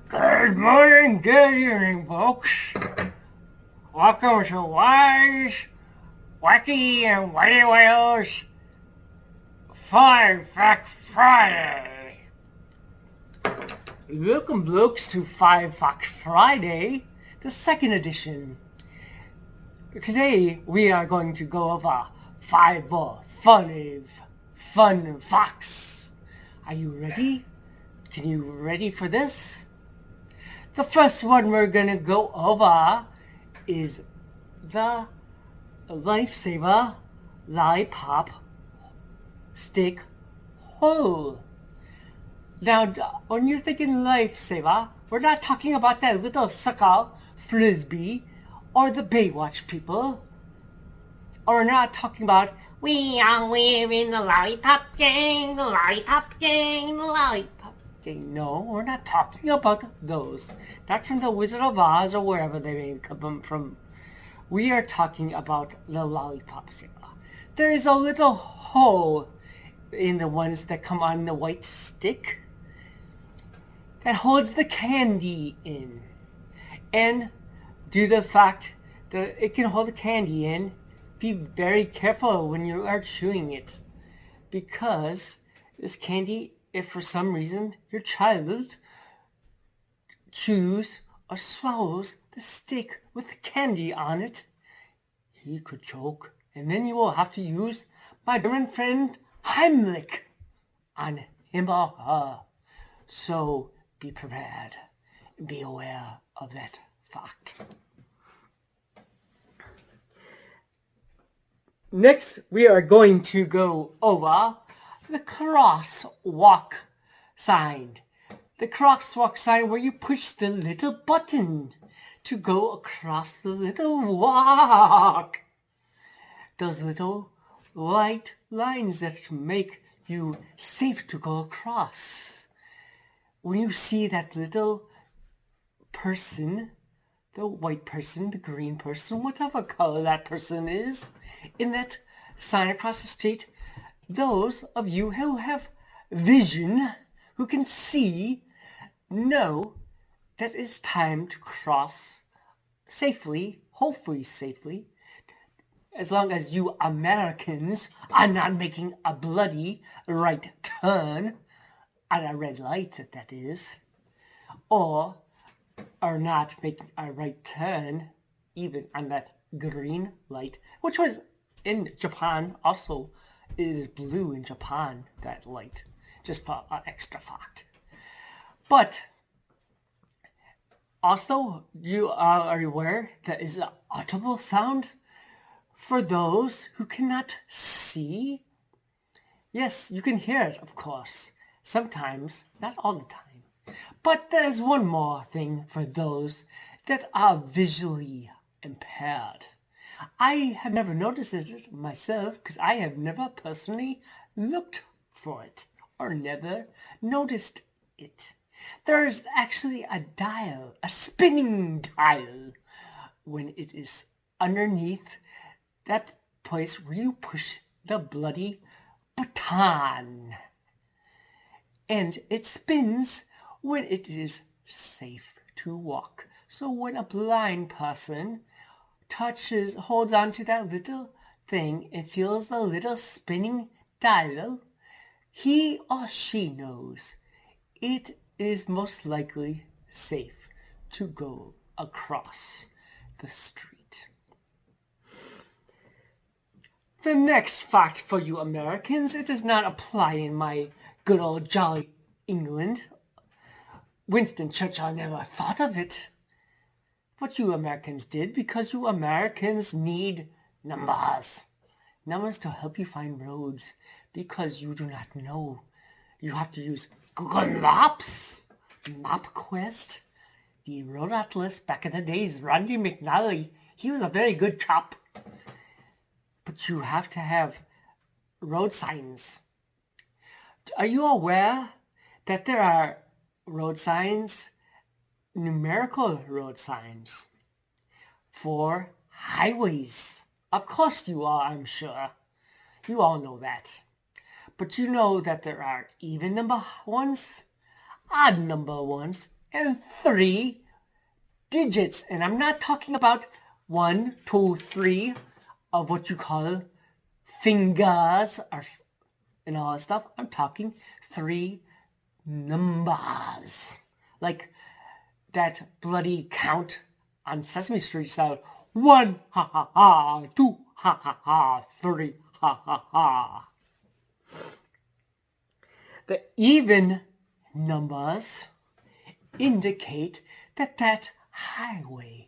Good morning, good evening, folks. Welcome to Wise, Wacky, and Whitey Whales Fun Fact Friday. Welcome, blokes, to 5 Fact Friday, the second edition. Today, we are going to go over 5 fun facts. Are you ready? Can you ready for this? The first one we're gonna go over is the Lifesaver lollipop stick hole. Now, when you're thinking Lifesaver, we're not talking about that little sucker frisbee or the Baywatch people. Or we're not talking about we are wearing the lollipop gang, the lollipop gang, the lollipop gang. No, we're not talking about those. Not from the Wizard of Oz or wherever they may come from. We are talking about the lollipop saver. There is a little hole in the ones that come on the white stick that holds the candy in. And due to the fact that it can hold the candy in, be very careful when you are chewing it, because this candy, if for some reason your child chews or swallows the stick with the candy on it, he could choke, and then you will have to use my German friend Heimlich on him or her. So be prepared and be aware of that fact. Next, we are going to go over the crosswalk sign. The crosswalk sign where you push the little button to go across the little walk. Those little white lines that make you safe to go across. When you see that little person, the white person, the green person, whatever color that person is, in that sign across the street, those of you who have vision, who can see, know that it's time to cross safely, hopefully safely, as long as you Americans are not making a bloody right turn at a red light, that is, or are not making a right turn even on that green light, which was in Japan also. It is blue in Japan, that light, just for an extra fact. But also, you are aware that is an audible sound for those who cannot see. Yes, you can hear it, of course, sometimes, not all the time. But there's one more thing for those that are visually impaired. I have never noticed it myself because I have never personally looked for it or never noticed it. There's actually a dial, a spinning dial, when it is underneath that place where you push the bloody button. And it spins when it is safe to walk. So when a blind person holds on to that little thing and feels the little spinning dial, he or she knows it is most likely safe to go across the street. The next fact for you Americans, it does not apply in my good old jolly England. Winston Churchill never thought of it. But you Americans did, because you Americans need numbers. Numbers to help you find roads, because you do not know. You have to use Google Maps, MapQuest, the road atlas back in the days. Randy McNally, he was a very good chap. But you have to have road signs. Are you aware that there are road signs, numerical road signs, for highways? Of course you are, I'm sure. You all know that. But you know that there are even number ones, odd number ones, and 3 digits. And I'm not talking about 1, 2, 3 of what you call fingers or and all that stuff. I'm talking 3 numbers. Like that bloody count on Sesame Street style. 1, ha ha ha, 2, ha ha ha, 3, ha ha ha. The even numbers indicate that that highway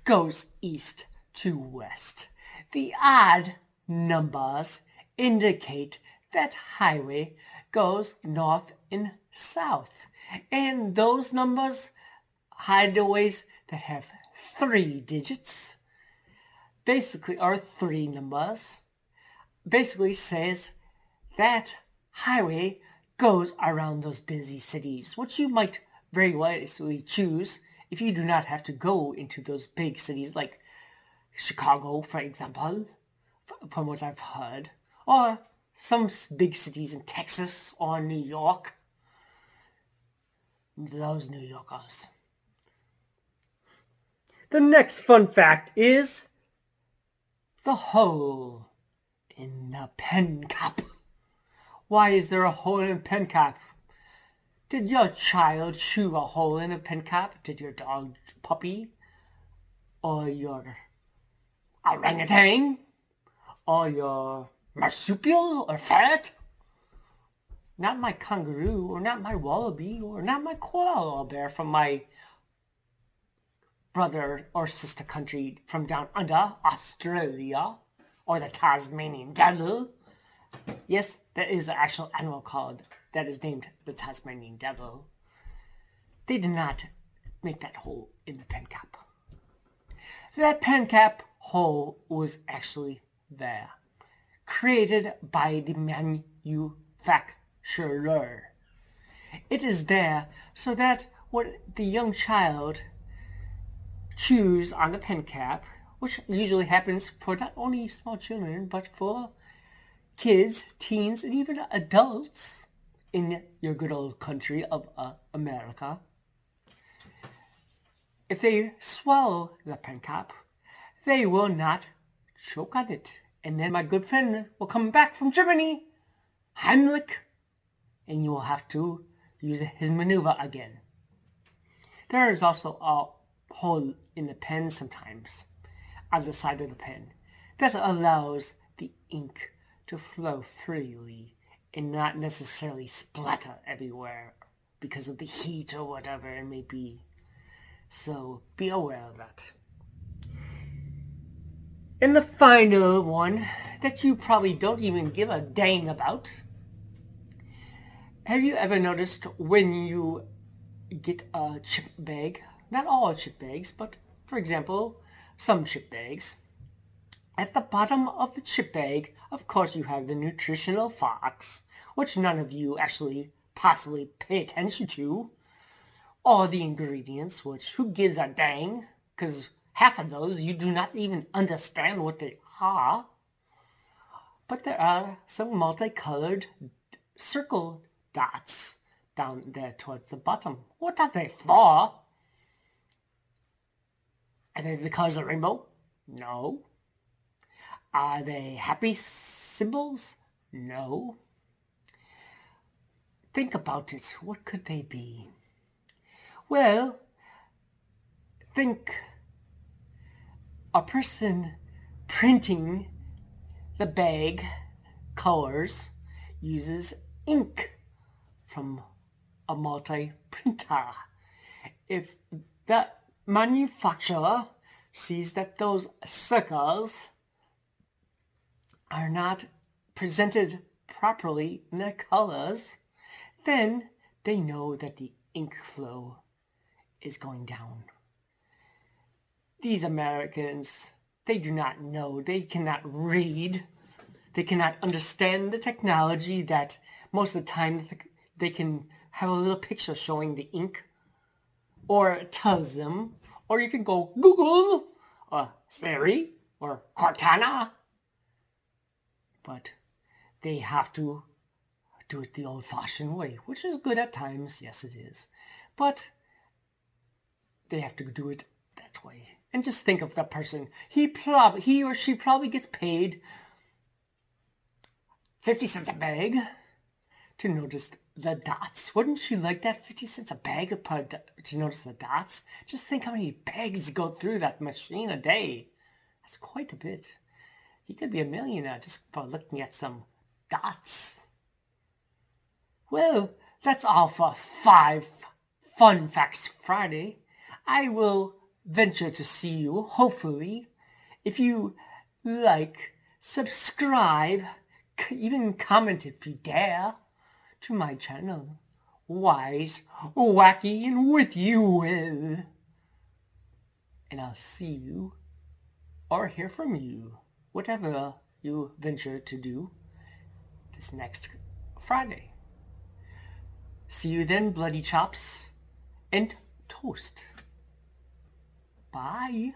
goes east to west. The odd numbers indicate that highway goes north and south. And those numbers, highways that have 3 digits, basically are 3 numbers, basically says that highway goes around those busy cities, which you might very wisely choose if you do not have to go into those big cities like Chicago, for example, from what I've heard, or some big cities in Texas or New York. Those New Yorkers. The next fun fact is the hole in the pen cap. Why is there a hole in a pen cap? Did your child chew a hole in a pen cap? Did your dog, puppy, or your orangutan, or your marsupial or ferret? Not my kangaroo, or not my wallaby, or not my koala bear from my brother or sister country from down under, Australia, or the Tasmanian devil. Yes, there is an actual animal called that is named the Tasmanian devil. They did not make that hole in the pen cap. That pen cap hole was actually there, created by the manufacturer. It is there so that when the young child chews on the pen cap, which usually happens for not only small children, but for kids, teens, and even adults in your good old country of America. If they swallow the pen cap, they will not choke on it. And then my good friend will come back from Germany, Heimlich, and you will have to use his maneuver again. There is also a hole in the pen sometimes, on the side of the pen, that allows the ink to flow freely and not necessarily splatter everywhere because of the heat or whatever it may be. So be aware of that. And the final one that you probably don't even give a dang about. Have you ever noticed when you get a chip bag, not all chip bags, but for example, some chip bags, at the bottom of the chip bag, of course, you have the nutritional facts, which none of you actually possibly pay attention to, or the ingredients, which who gives a dang, because half of those you do not even understand what they are. But there are some multicolored circle dots down there towards the bottom. What are they for? Are they the colors of the rainbow? No. Are they happy symbols? No. Think about it. What could they be? Well, think a person printing the bag colors uses ink from a multi-printer. If the manufacturer sees that those circles are not presented properly in their colors, then they know that the ink flow is going down. These Americans, they do not know, they cannot read, they cannot understand the technology that most of the time they can have a little picture showing the ink, or it tells them, or you can go Google, or Siri, or Cortana, but they have to do it the old-fashioned way, which is good at times. Yes, it is. But they have to do it that way. And just think of that person. He or she probably gets paid 50 cents a bag to notice the dots. Wouldn't you like that? 50 cents a bag to notice the dots? Just think how many bags go through that machine a day. That's quite a bit. You could be a millionaire just for looking at some dots. Well, that's all for 5 Fun Facts Friday. I will venture to see you, hopefully. If you like, subscribe, even comment if you dare, to my channel. Wise, wacky, and with you will. And I'll see you, or hear from you, whatever you venture to do this next Friday. See you then, bloody chops and toast. Bye.